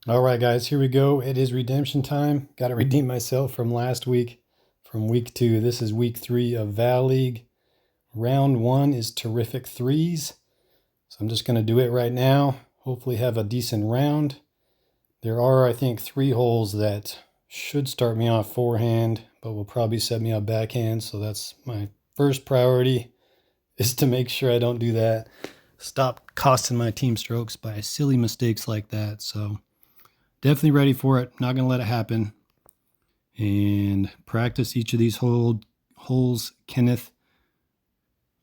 All right, guys, here we go. It is redemption time. Got to redeem myself from last week, from week 2. This is week 3 of Valleague. Round 1 is terrific threes. So I'm just going to do it right now. Hopefully have a decent round. There are, I think, 3 holes that should start me off forehand, but will probably set me up backhand. So that's my first priority, is to make sure I don't do that. Stop costing my team strokes by silly mistakes like that. So definitely ready for it. Not going to let it happen. And practice each of these holes. Kenneth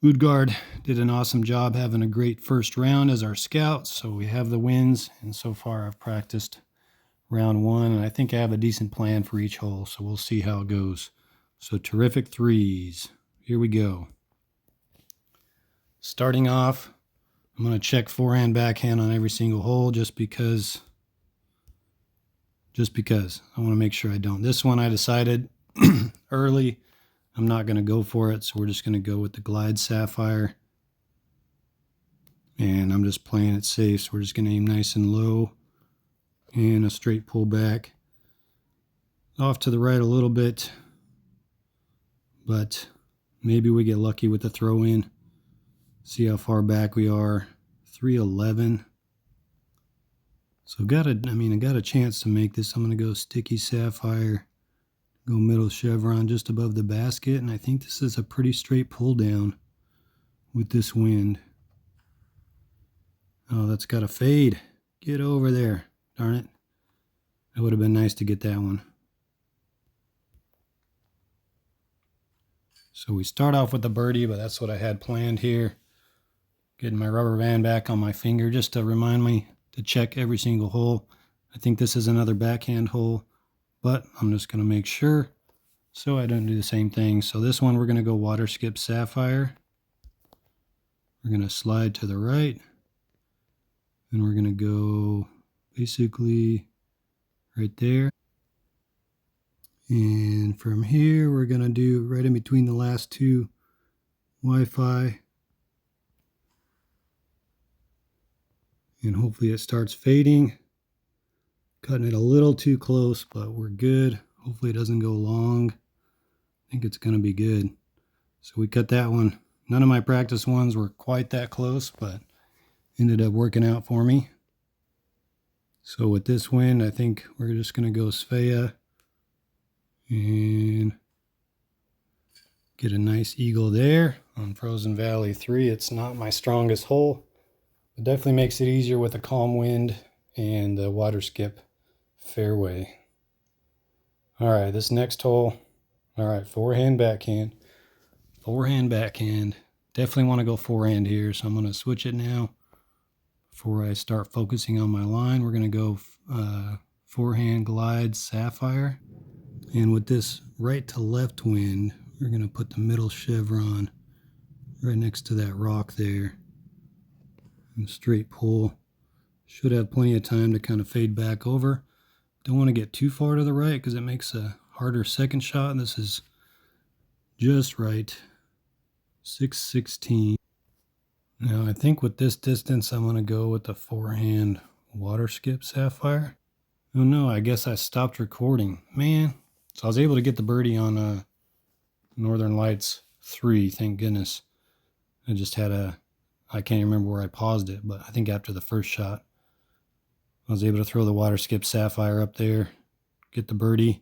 Udgard did an awesome job having a great first round as our scout. So we have the wins. And so far I've practiced round 1. And I think I have a decent plan for each hole. So we'll see how it goes. So terrific threes. Here we go. Starting off, I'm going to check forehand, backhand on every single hole just because I want to make sure I don't. This one I decided early I'm not going to go for it, so we're just going to go with the Glide Sapphire. And I'm just playing it safe, so we're just going to aim nice and low and a straight pull back. Off to the right a little bit, but maybe we get lucky with the throw in. See how far back we are. 311. So I got a chance to make this. I'm going to go Sticky Sapphire, go middle chevron just above the basket, and I think this is a pretty straight pull down with this wind. Oh, that's got a fade. Get over there. Darn it. That would have been nice to get that one. So we start off with the birdie, but that's what I had planned here. Getting my rubber band back on my finger just to remind me to check every single hole. I think this is another backhand hole, but I'm just going to make sure so I don't do the same thing. So this one we're going to go Water Skip Sapphire. We're going to slide to the right. And we're going to go basically right there. And from here, we're going to do right in between the last two Wi-Fi. And hopefully it starts fading. Cutting it a little too close, but we're good. Hopefully it doesn't go long. I think it's going to be good. So we cut that one. None of my practice ones were quite that close, but ended up working out for me. So with this wind, I think we're just going to go Svea and get a nice eagle there on Frozen Valley 3. It's not my strongest hole. It definitely makes it easier with a calm wind and the water skip fairway. All right, this next hole. All right, forehand, backhand. Forehand, backhand. Definitely want to go forehand here, so I'm going to switch it now. Before I start focusing on my line, we're going to go forehand Glide Sapphire. And with this right to left wind, we're going to put the middle chevron right next to that rock there. And straight pull. Should have plenty of time to kind of fade back over. Don't want to get too far to the right because it makes a harder second shot. And this is just right. 616. Now I think with this distance, I'm going to go with the forehand Water Skip Sapphire. Oh no, I guess I stopped recording. Man. So I was able to get the birdie on Northern Lights 3, thank goodness. I just had I can't remember where I paused it, but I think after the first shot, I was able to throw the Water Skip Sapphire up there, get the birdie.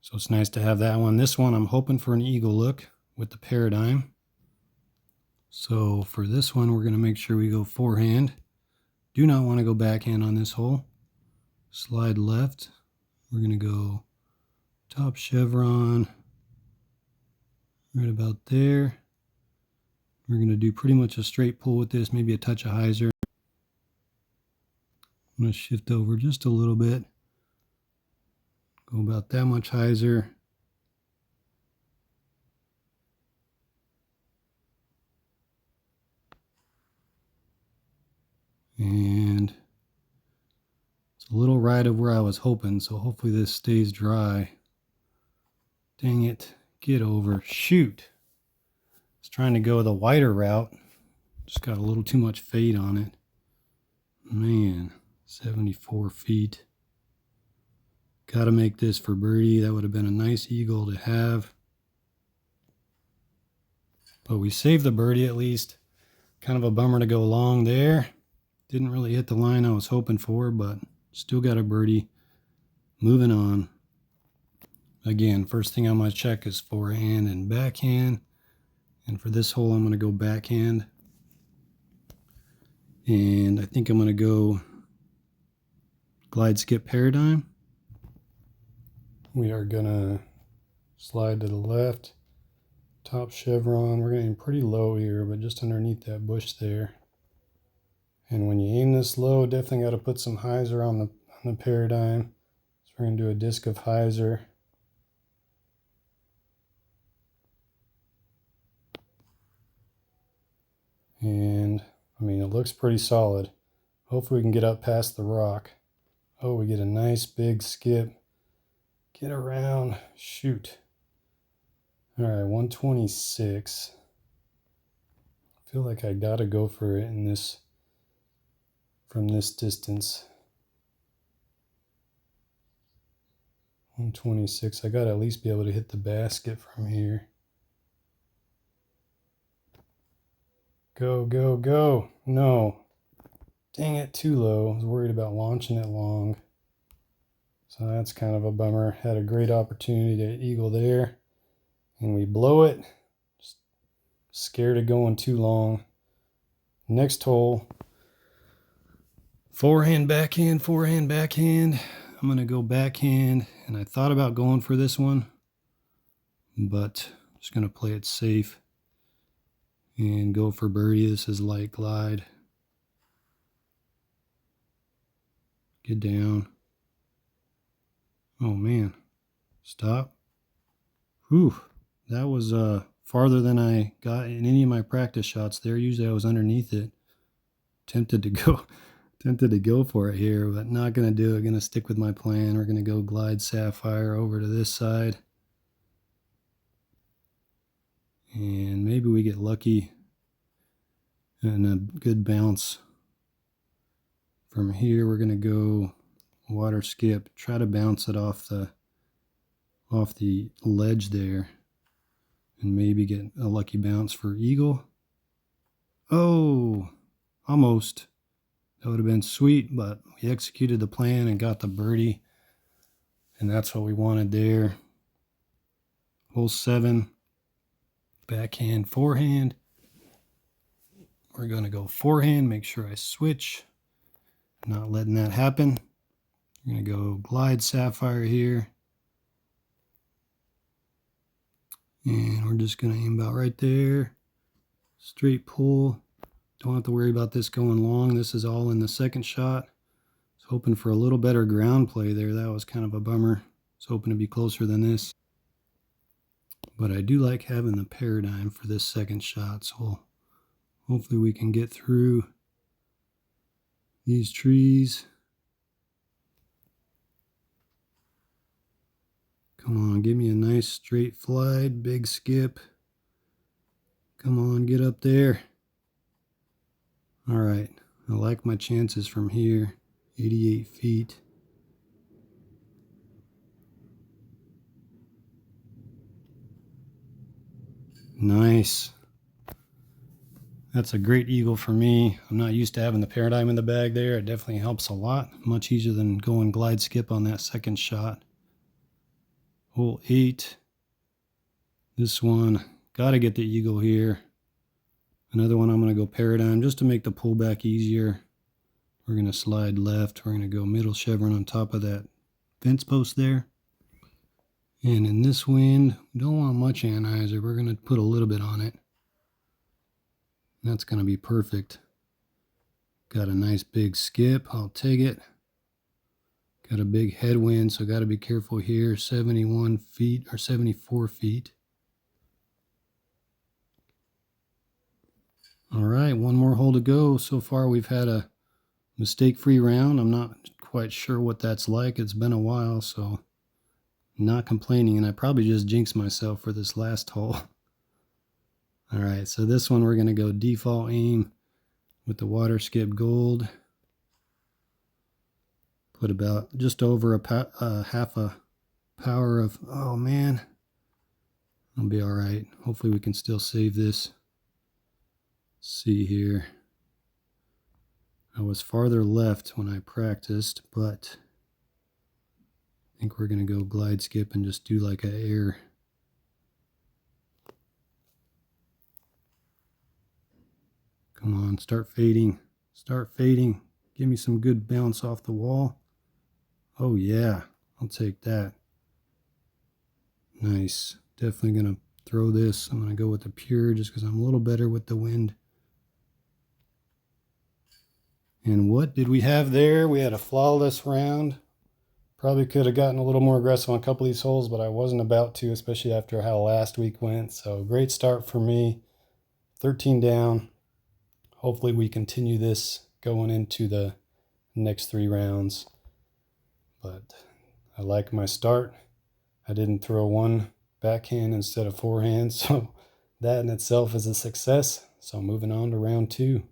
So it's nice to have that one. This one, I'm hoping for an eagle look with the Paradigm. So for this one, we're going to make sure we go forehand. Do not want to go backhand on this hole. Slide left. We're going to go top chevron right about there. We're going to do pretty much a straight pull with this, maybe a touch of hyzer. I'm going to shift over just a little bit. Go about that much hyzer. And it's a little right of where I was hoping, so hopefully this stays dry. Dang it. Get over. Shoot. I was trying to go the wider route. Just got a little too much fade on it. Man, 74 feet. Got to make this for birdie. That would have been a nice eagle to have. But we saved the birdie at least. Kind of a bummer to go long there. Didn't really hit the line I was hoping for, but still got a birdie. Moving on. Again, first thing on my check is forehand and backhand. And for this hole, I'm going to go backhand. And I think I'm going to go glide skip paradigm. We are going to slide to the left. Top chevron. We're getting pretty low here, but just underneath that bush there. And when you aim this low, definitely got to put some hyzer on the paradigm. So we're going to do a disc of hyzer. And I mean, it looks pretty solid. Hopefully we can get up past the rock. Oh, we get a nice big skip. Get around. Shoot. All right, 126. I feel like I gotta go for it in this, from this distance. 126. I gotta at least be able to hit the basket from here. Go, go, go. No. Dang it, too low. I was worried about launching it long. So that's kind of a bummer. Had a great opportunity to eagle there. And we blow it. Just scared of going too long. Next hole. Forehand, backhand, forehand, backhand. I'm going to go backhand. And I thought about going for this one. But I'm just going to play it safe. And go for birdie. This is light glide. Get down. Oh man. Stop. Whew. That was farther than I got in any of my practice shots there. Usually I was underneath it. Tempted to go for it here, but not gonna do it. Gonna stick with my plan. We're gonna go glide sapphire over to this side. And maybe we get lucky and a good bounce. From here we're gonna go water skip, try to bounce it off the ledge there, and maybe get a lucky bounce for eagle. Oh, almost. That would have been sweet, but we executed the plan and got the birdie, and that's what we wanted there. Hole 7, backhand, forehand. We're going to go forehand, make sure I switch. Not letting that happen. I'm going to go glide sapphire here. And we're just going to aim about right there. Straight pull. Don't have to worry about this going long. This is all in the second shot. I was hoping for a little better ground play there. That was kind of a bummer. I was hoping to be closer than this. But I do like having the paradigm for this second shot. So hopefully we can get through these trees. Come on, give me a nice straight flight, big skip. Come on, get up there. All right, I like my chances from here. 88 feet. Nice. That's a great eagle for me. I'm not used to having the paradigm in the bag there. It definitely helps a lot. Much easier than going glide skip on that second shot. Hole 8. This one, got to get the eagle here. Another one I'm going to go paradigm just to make the pullback easier. We're going to slide left. We're going to go middle chevron on top of that fence post there. And in this wind, we don't want much anhyzer. We're going to put a little bit on it. That's going to be perfect. Got a nice big skip. I'll take it. Got a big headwind, so got to be careful here. 71 feet or 74 feet. All right, one more hole to go. So far we've had a mistake-free round. I'm not quite sure what that's like. It's been a while, so not complaining. And I probably just jinxed myself for this last hole. All right, so this one we're going to go default aim with the water skip gold. Put about just over half a power of, oh man, it'll be all right. Hopefully we can still save this. Let's see here. I was farther left when I practiced, but I think we're going to go glide skip and just do like an air. Come on, start fading. Start fading. Give me some good bounce off the wall. Oh yeah, I'll take that. Nice. Definitely going to throw this. I'm going to go with the pure just because I'm a little better with the wind. And what did we have there? We had a flawless round. Probably could have gotten a little more aggressive on a couple of these holes, but I wasn't about to, especially after how last week went. So great start for me. 13 down. Hopefully we continue this going into the next 3 rounds. But I like my start. I didn't throw one backhand instead of forehand, so that in itself is a success. So moving on to round 2.